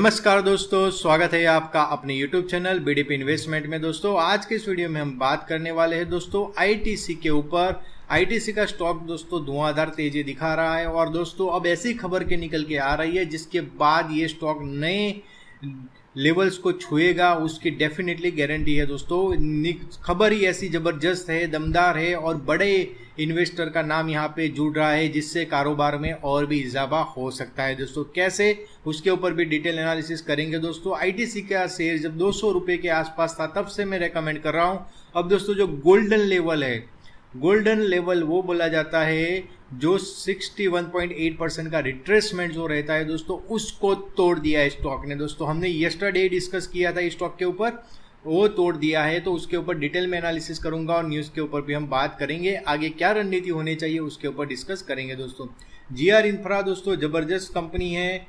नमस्कार दोस्तों, स्वागत है आपका अपने YouTube चैनल बीडीपी इन्वेस्टमेंट में। दोस्तों आज के इस वीडियो में हम बात करने वाले हैं दोस्तों आईटीसी के ऊपर। आईटीसी का स्टॉक दोस्तों धुआंधार तेजी दिखा रहा है और दोस्तों अब ऐसी खबर के निकल के आ रही है जिसके बाद ये स्टॉक नए लेवल्स को छुएगा, उसकी डेफिनेटली गारंटी है दोस्तों। खबर ही ऐसी ज़बरदस्त है, दमदार है और बड़े इन्वेस्टर का नाम यहाँ पे जुड़ रहा है जिससे कारोबार में और भी इजाफा हो सकता है दोस्तों। कैसे, उसके ऊपर भी डिटेल एनालिसिस करेंगे दोस्तों। आईटीसी का शेयर जब 200 रुपये के आसपास था तब से मैं रेकमेंड कर रहा हूँ। अब दोस्तों जो गोल्डन लेवल है, गोल्डन लेवल वो बोला जाता है जो 61.8% का रिट्रेसमेंट जो रहता है दोस्तों, उसको तोड़ दिया है स्टॉक ने। दोस्तों हमने यस्टरडे डिस्कस किया था स्टॉक के ऊपर, वो तोड़ दिया है, तो उसके ऊपर डिटेल में एनालिसिस करूंगा और न्यूज़ के ऊपर भी हम बात करेंगे। आगे क्या रणनीति होनी चाहिए उसके ऊपर डिस्कस करेंगे दोस्तों। जीआर इंफ्रा दोस्तों ज़बरदस्त कंपनी है,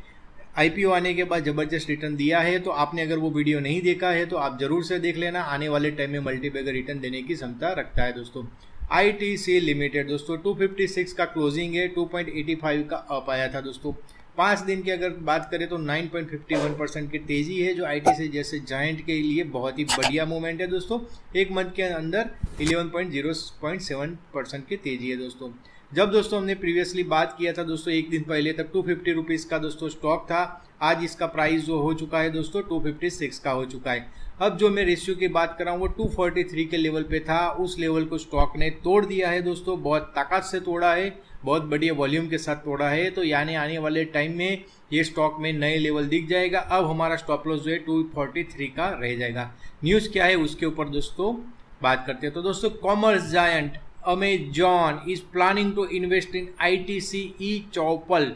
आईपीओ आने के बाद ज़बरदस्त रिटर्न दिया है। तो आपने अगर वो वीडियो नहीं देखा है तो आप जरूर से देख लेना, आने वाले टाइम में मल्टीबैगर रिटर्न देने की क्षमता रखता है दोस्तों। आईटीसी लिमिटेड दोस्तों 256 का क्लोजिंग है, 2.85 का अप आया था दोस्तों। 5 दिन की अगर बात करें तो 9.51% की तेजी है, जो आईटीसी जैसे जायंट के लिए बहुत ही बढ़िया मूवमेंट है दोस्तों। एक मंथ के अंदर 11.07% की तेजी है दोस्तों। जब दोस्तों हमने प्रीवियसली बात किया था दोस्तों एक दिन पहले तक 250 रुपीज़ का दोस्तों स्टॉक था, आज इसका प्राइस जो हो चुका है दोस्तों 256 का हो चुका है। अब जो मैं रेशियो की बात कर रहा हूँ वो 243 के लेवल पे था, उस लेवल को स्टॉक ने तोड़ दिया है दोस्तों। बहुत ताकत से तोड़ा है, बहुत बढ़िया वॉल्यूम के साथ तोड़ा है, तो यानी आने वाले टाइम में ये स्टॉक में नए लेवल दिख जाएगा। अब हमारा स्टॉप लॉस जो है 243 का रह जाएगा। न्यूज़ क्या है उसके ऊपर दोस्तों बात करते हैं। तो दोस्तों commerce giant Amazon is planning to invest in ITC e Choupal,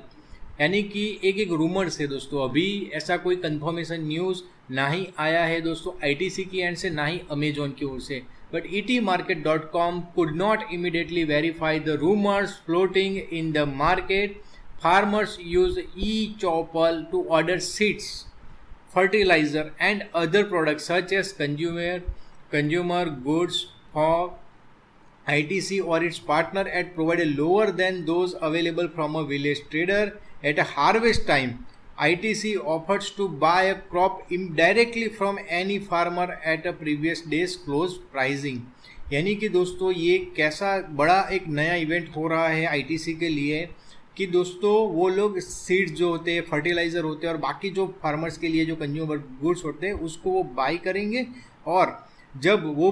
यानी कि एक रूमर्स है दोस्तों, अभी ऐसा कोई कंफर्मेशन न्यूज़ ना ही आया है दोस्तों आईटीसी की एंड से, ना ही अमेजॉन की ओर से। But etmarket.com could not immediately verify the rumors floating in the market. Farmers use e-chopal to order seeds, fertilizer and other products such as consumer goods for ITC or its partner at provided lower than those available from a village trader. At a harvest time, ITC offers to buy a crop directly from any farmer at a previous day's close pricing. यानी कि दोस्तों ये कैसा बड़ा एक नया event हो रहा है आईटीसी के लिए कि दोस्तों वो लोग सीड्स जो होते हैं, फर्टिलाइज़र होते हैं और बाकी जो फार्मर्स के लिए जो कंज्यूमर गुड्स होते हैं उसको वो बाई करेंगे और जब वो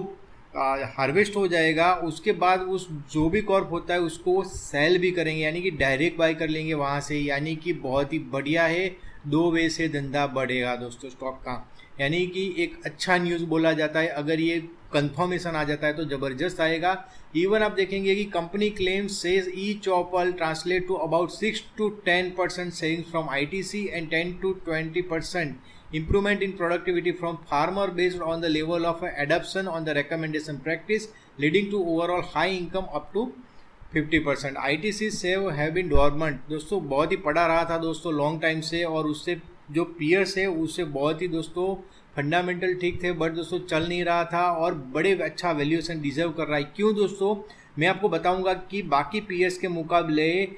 हार्वेस्ट हो जाएगा उसके बाद उस जो भी क्रॉप होता है उसको वो सेल भी करेंगे, यानी कि डायरेक्ट बाई कर लेंगे वहाँ से। यानी कि बहुत ही बढ़िया है, 2 वे से धंधा बढ़ेगा दोस्तों स्टॉक का, यानी कि एक अच्छा न्यूज़ बोला जाता है। अगर ये कंफर्मेशन आ जाता है तो ज़बरदस्त आएगा। इवन आप देखेंगे कि company claims says e Choupal translate to about 6 to 10% savings from ITC and 10 to 20% improvement in productivity from farmer based on the level of adoption on the recommendation practice, leading to overall high income up to 50%. ITC save have been dormant दोस्तों, बहुत ही पड़ा रहा था दोस्तों long time से, और उससे जो पीयर्स है उससे बहुत ही दोस्तों फंडामेंटल ठीक थे, बट दोस्तों चल नहीं रहा था और बड़े अच्छा वैल्यूएशन डिजर्व कर रहा है। क्यों दोस्तों, मैं आपको बताऊंगा कि बाकी पीयर्स के मुकाबले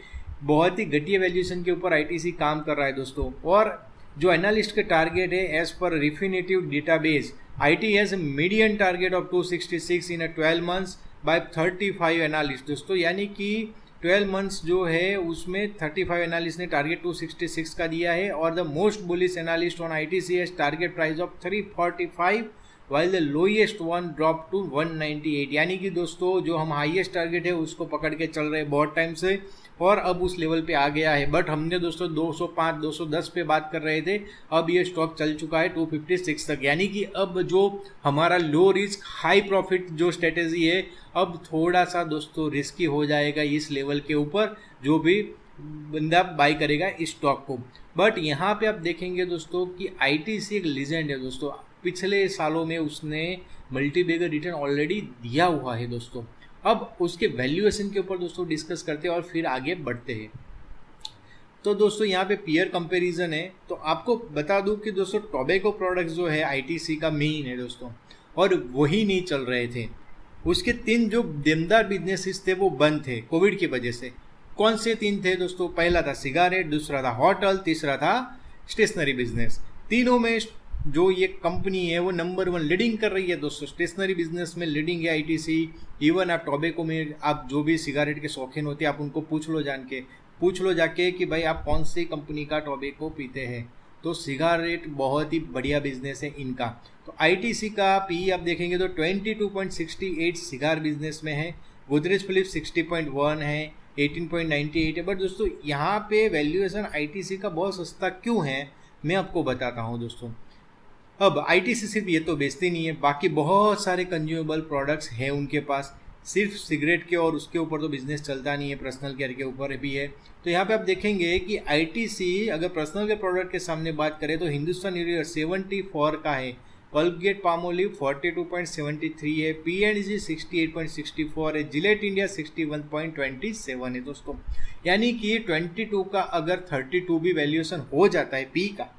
बहुत ही घटिया वैल्यूएशन के ऊपर आईटीसी काम कर रहा है दोस्तों। और जो एनालिस्ट के टारगेट है एज पर Refinitiv database, it has median target of 266 in 12 months by 35 analyst दोस्तों, यानी कि 12 मंथ्स जो है उसमें 35 एनालिस्ट ने टारगेट 266 का दिया है। और the most bullish analyst on ITC has target price of 345 while the lowest one dropped to 198, यानी कि दोस्तों जो हम हाईएस्ट टारगेट है उसको पकड़ के चल रहे हैं बहुत टाइम से और अब उस लेवल पे आ गया है। बट हमने दोस्तों 205 210 पे बात कर रहे थे, अब ये स्टॉक चल चुका है 256 तक, यानी कि अब जो हमारा लो रिस्क हाई प्रॉफिट जो स्ट्रेटेजी है अब थोड़ा सा दोस्तों रिस्की हो जाएगा इस लेवल के ऊपर, जो भी बंदा बाई करेगा इस स्टॉक को। बट यहाँ पे आप देखेंगे दोस्तों कि आईटीसी एक लीजेंड है दोस्तों, पिछले सालों में उसने मल्टीबैगर रिटर्न ऑलरेडी दिया हुआ है दोस्तों। अब उसके वैल्यूएशन के ऊपर दोस्तों डिस्कस करते हैं और फिर आगे बढ़ते हैं। तो दोस्तों यहाँ पे पीयर कंपैरिजन है, तो आपको बता दूं कि दोस्तों टोबैको प्रोडक्ट्स जो है आईटीसी का मेन है दोस्तों, और वही नहीं चल रहे थे। उसके 3 जो दमदार बिजनेसेस थे वो बंद थे कोविड की वजह से। कौन से 3 थे दोस्तों? पहला था सिगारेट, दूसरा था होटल, तीसरा था स्टेशनरी बिजनेस। तीनों में जो ये कंपनी है वो नंबर 1 लीडिंग कर रही है दोस्तों। स्टेशनरी बिजनेस में लीडिंग है आईटीसी। इवन आप टोबैको में, आप जो भी सिगारेट के शौकीन होते हैं आप उनको पूछ लो जाके कि भाई आप कौन सी कंपनी का टोबैको पीते हैं। तो सिगारेट बहुत ही बढ़िया बिजनेस है इनका। तो आईटीसी का पी आप देखेंगे तो 22.68 सिगार बिजनेस में है। गोदरेज फिलिप्स 60.1 है, 18.98 है। बट दोस्तों यहाँ पे वैल्यूएशन आईटीसी का बहुत सस्ता क्यों है मैं आपको बताता हूँ दोस्तों। अब आईटीसी सिर्फ ये तो बेचती नहीं है, बाकी बहुत सारे कंज्यूमेबल प्रोडक्ट्स हैं उनके पास। सिर्फ सिगरेट के और उसके ऊपर तो बिजनेस चलता नहीं है, पर्सनल केयर के ऊपर भी है। तो यहाँ पे आप देखेंगे कि आईटीसी अगर पर्सनल केयर प्रोडक्ट के सामने बात करें तो हिंदुस्तान यूनिलीवर 74 का है, कोलगेट पामोलिव 42.73 है, पी&जी 68.64 है, जिलेट इंडिया 61.27 है दोस्तों। यानी कि 22 का अगर 32 भी वैल्यूएशन हो जाता है पी का,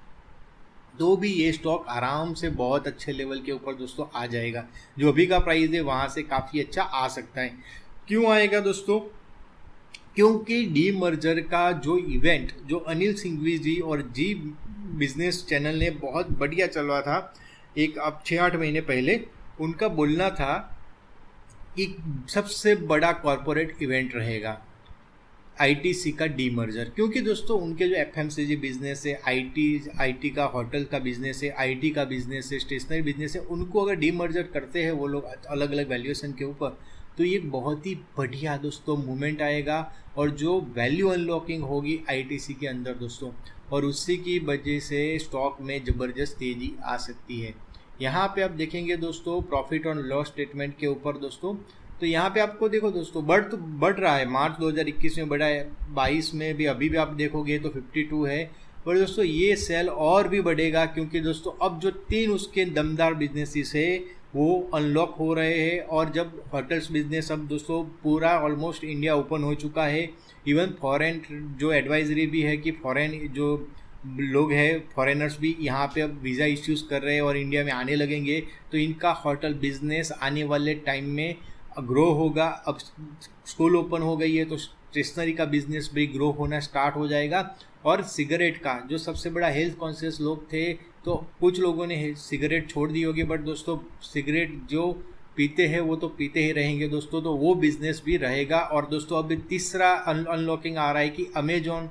तो भी ये स्टॉक आराम से बहुत अच्छे लेवल के ऊपर दोस्तों आ जाएगा। जो अभी का प्राइस है वहाँ से काफ़ी अच्छा आ सकता है। क्यों आएगा दोस्तों? क्योंकि डी मर्जर का जो इवेंट जो अनिल सिंघवी जी और जी बिजनेस चैनल ने बहुत बढ़िया चलवा था एक अब 6-8 महीने पहले, उनका बोलना था कि सबसे बड़ा कॉरपोरेट इवेंट रहेगा आईटीसी का डीमर्जर। क्योंकि दोस्तों उनके जो एफएमसीजी बिजनेस है, आईटी का होटल का बिजनेस है, आईटी का बिजनेस है, स्टेशनरी बिजनेस है, उनको अगर डीमर्जर करते हैं वो लोग अलग अलग वैल्यूएशन के ऊपर, तो ये बहुत ही बढ़िया दोस्तों मूवमेंट आएगा और जो वैल्यू अनलॉकिंग होगी आईटीसी के अंदर दोस्तों, और उसी की वजह से स्टॉक में ज़बरदस्त तेज़ी आ सकती है। यहाँ पे आप देखेंगे दोस्तों प्रॉफिट और लॉस स्टेटमेंट के ऊपर दोस्तों, तो यहाँ पे आपको देखो दोस्तों बढ़ रहा है। मार्च 2021 में बढ़ा है, 22 में भी, अभी भी आप देखोगे तो 52 है। पर दोस्तों ये सेल और भी बढ़ेगा क्योंकि दोस्तों अब जो 3 उसके दमदार बिजनेसेस है वो अनलॉक हो रहे हैं। और जब होटल्स बिजनेस अब दोस्तों पूरा ऑलमोस्ट इंडिया ओपन हो चुका है, इवन फॉरेन जो एडवाइजरी भी है कि फॉरेन जो लोग हैं फॉरेनर्स भी यहाँ पे अब वीज़ा इश्यूज़ कर रहे हैं और इंडिया में आने लगेंगे, तो इनका होटल बिजनेस आने वाले टाइम में ग्रो होगा। अब स्कूल ओपन हो गई है तो स्टेशनरी का बिजनेस भी ग्रो होना स्टार्ट हो जाएगा। और सिगरेट का जो सबसे बड़ा हेल्थ कॉन्शियस लोग थे, तो कुछ लोगों ने सिगरेट छोड़ दी होगी, बट दोस्तों सिगरेट जो पीते हैं वो तो पीते ही रहेंगे दोस्तों, तो वो बिजनेस भी रहेगा। और दोस्तों अब तीसरा अनलॉकिंग आ रहा है कि अमेजॉन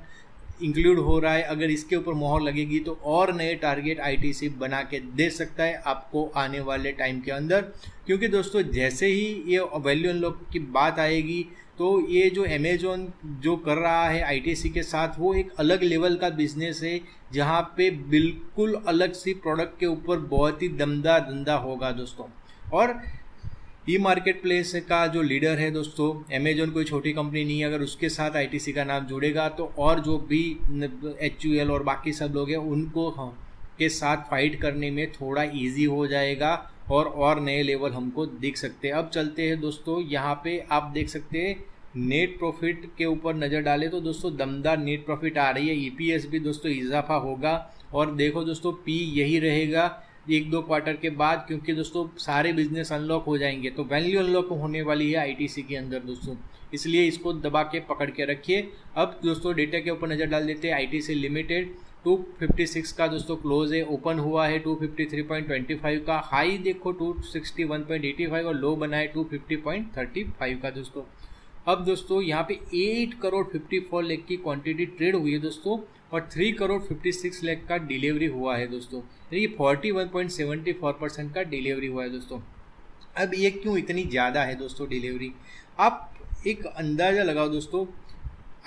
इंक्लूड हो रहा है। अगर इसके ऊपर मोहर लगेगी तो और नए टारगेट आईटीसी बना के दे सकता है आपको आने वाले टाइम के अंदर। क्योंकि दोस्तों जैसे ही ये वैल्यू अनलॉक की बात आएगी तो ये जो अमेजॉन जो कर रहा है आईटीसी के साथ, वो एक अलग लेवल का बिजनेस है जहाँ पे बिल्कुल अलग सी प्रोडक्ट के ऊपर बहुत ही दमदार धंधा होगा दोस्तों। और ई मार्केट प्लेस का जो लीडर है दोस्तों, अमेजॉन कोई छोटी कंपनी नहीं है। अगर उसके साथ आईटीसी का नाम जुड़ेगा तो और जो भी HUL और बाकी सब लोग हैं उनको के साथ फाइट करने में थोड़ा इजी हो जाएगा और नए लेवल हमको दिख सकते हैं। अब चलते हैं दोस्तों, यहाँ पे आप देख सकते हैं नेट प्रॉफिट के ऊपर नज़र डालें तो दोस्तों दमदार नेट प्रॉफिट आ रही है। EPS भी दोस्तों इजाफा होगा और देखो दोस्तों पी यही रहेगा 1-2 क्वार्टर के बाद, क्योंकि दोस्तों सारे बिजनेस अनलॉक हो जाएंगे तो वैल्यू अनलॉक होने वाली है आईटीसी के अंदर दोस्तों, इसलिए इसको दबा के पकड़ के रखिए। अब दोस्तों डेटा के ऊपर नज़र डाल देते हैं। आईटीसी लिमिटेड 256 का दोस्तों क्लोज है, ओपन हुआ है 253.25 का, हाई देखो 261.85 और लो बना है 250.35 का दोस्तों। अब दोस्तों यहाँ पे 8 करोड़ 54 लाख की क्वांटिटी ट्रेड हुई है दोस्तों और 3 करोड़ 56 लाख का डिलीवरी हुआ है दोस्तों, यानी 41.74% का डिलीवरी हुआ है दोस्तों। अब ये क्यों इतनी ज़्यादा है दोस्तों डिलीवरी? आप एक अंदाज़ा लगाओ दोस्तों,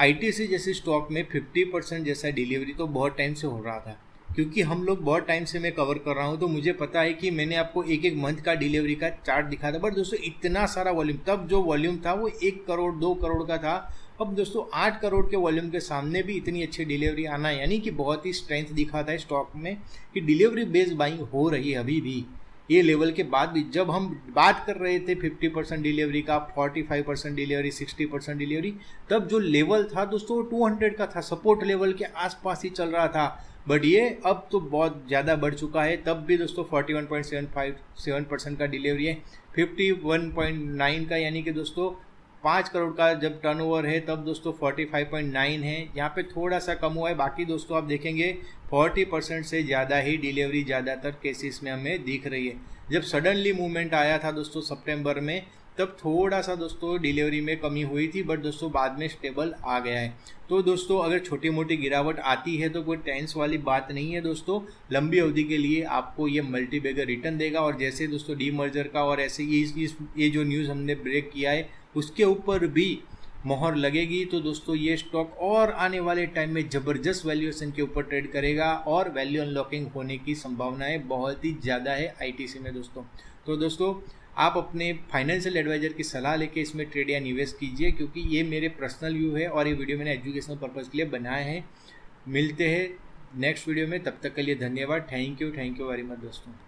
आईटीसी जैसे स्टॉक में 50% जैसा डिलीवरी तो बहुत टाइम से हो रहा था, क्योंकि हम लोग बहुत टाइम से मैं कवर कर रहा हूँ तो मुझे पता है कि मैंने आपको एक मंथ का डिलीवरी का चार्ट दिखा था। बट दोस्तों इतना सारा वॉल्यूम, तब जो वॉल्यूम था वो 1 करोड़ 2 करोड़ का था। अब दोस्तों 8 करोड़ के वॉल्यूम के सामने भी इतनी अच्छी डिलीवरी आना, यानी कि बहुत ही स्ट्रेंथ दिखाता है स्टॉक में कि डिलीवरी बेस्ड बाइंग हो रही है अभी भी ये लेवल के बाद भी। जब हम बात कर रहे थे 50% डिलीवरी का, 45% डिलीवरी, 60% डिलीवरी, तब जो लेवल था दोस्तों 200 का था, सपोर्ट लेवल के आसपास ही चल रहा था। बट ये अब तो बहुत ज़्यादा बढ़ चुका है। तब भी दोस्तों 41.7% का डिलीवरी है, 51.9 का, यानी कि दोस्तों 5 करोड़ का जब टर्नओवर है तब दोस्तों 45.9 है, यहाँ पे थोड़ा सा कम हुआ है। बाकी दोस्तों आप देखेंगे 40% से ज़्यादा ही डिलीवरी ज़्यादातर केसेस में हमें दिख रही है। जब सडनली मूवमेंट आया था दोस्तों सितंबर में, तब थोड़ा सा दोस्तों डिलीवरी में कमी हुई थी, बट दोस्तों बाद में स्टेबल आ गया है। तो दोस्तों अगर छोटी मोटी गिरावट आती है तो कोई टेंस वाली बात नहीं है दोस्तों, लंबी अवधि के लिए आपको ये मल्टीबैगर रिटर्न देगा। और जैसे दोस्तों डीमर्जर का और ऐसे ये जो न्यूज़ हमने ब्रेक किया है उसके ऊपर भी मोहर लगेगी, तो दोस्तों ये स्टॉक और आने वाले टाइम में ज़बरदस्त वैल्यूएशन के ऊपर ट्रेड करेगा और वैल्यू अनलॉकिंग होने की संभावनाएं बहुत ही ज़्यादा है आईटीसी में दोस्तों। तो दोस्तों आप अपने फाइनेंशियल एडवाइजर की सलाह लेके इसमें ट्रेड या निवेश कीजिए, क्योंकि ये मेरे पर्सनल व्यू है और ये वीडियो मैंने एजुकेशनल पर्पज़ के लिए बनाए हैं। मिलते हैं नेक्स्ट वीडियो में, तब तक के लिए धन्यवाद। थैंक यू वेरी मच दोस्तों।